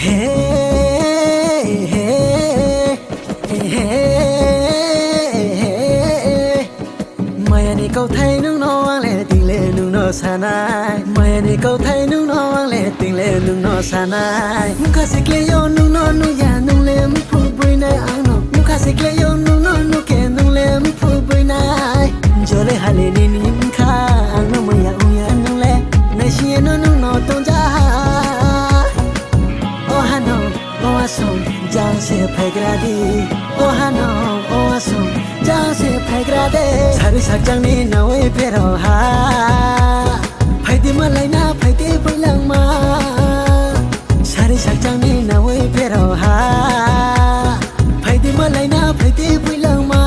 Hey, hey, hey. Mày này câu thấy nung nó lệ tình lệ nung nó xa nai. Mày này câu thấy nung nó lệ tình lệ nung nó xa nai. Muka se kle yo nung nó nung ya nung lệ mu phu bui nai ang no. Muka se kle yo nung nó nung ke nung lệ mu phu bui nai. Jole hale ni ni mkha ang no maya uya nung lệ. Nai shi no nung no tong ja. Oh asum jang se phagradi oh hano oh asum jang se phagrade sari sakjang ni nawe pero ha phaidi malai na phaidi bulang ma sari sakjang ni nawe pero ha phaidi malai na phaidi bulang ma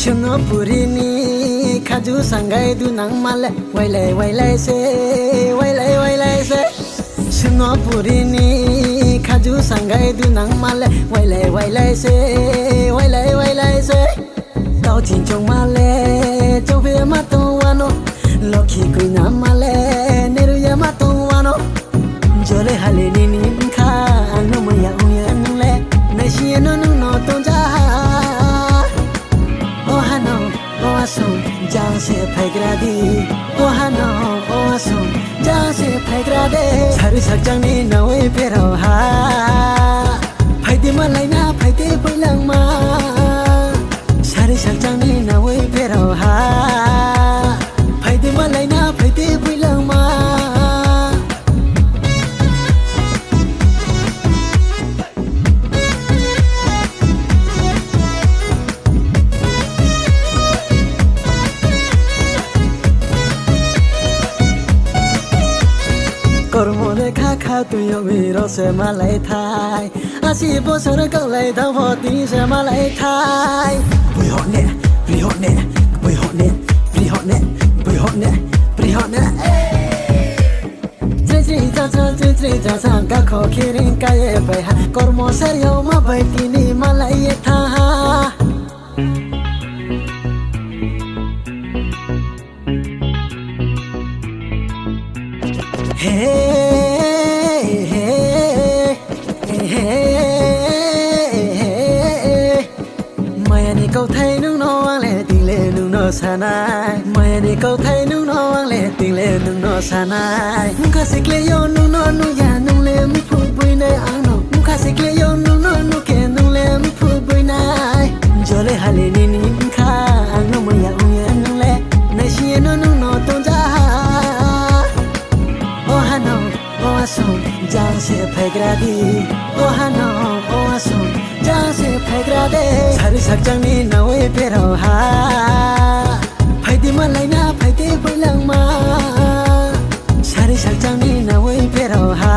Shuno purini khaju sangai du nang male wailai se Shuno purini khaju sangai du nang male wailai se Tao tin chong male chong ve ma tong wano lokhi kui na male neru ya ma tong wano jole hale ni ni kha no ma ya uya nang le na shi no no tong ja oh hano oh asum jang se phagradi oh hano oh asum jang se phagrade sari sakjang ni nawe pero ha phaidi malai na phaidi bulang ma sari sakjang ni nawe pero ha phaidi malai na phaidi bulang ma Kormone kha tu yo viro se malai thai asi bo sor ka lai da ho ti se malai thai bui hot ne Tri sa ka kho khirin ka ye bai ha kormo ser yo ma bai ti ni malai tha Hey, hey, hey. Mày này câu thấy nung nó lệ tình lệ nung nó xa nai. Mày này câu thấy nung nó lệ tình lệ nung nó xa nai. Muka se kle yo nung nó nung ya nung lệ mu phu bui nai ang no. Muka se kle yo nung nó nung ke nung lệ mu phu bui nai. Jole hale ni ni kha ang no ma ya uya nung lệ. Nai shi no nung no tong ja. Oh hano oh asum jang se phagradi oh hano oh asum jang se phagrade sari sakjang ni nawe pero ha phaidi malai na phaidi bulang ma sari sakjang ni nawe pero ha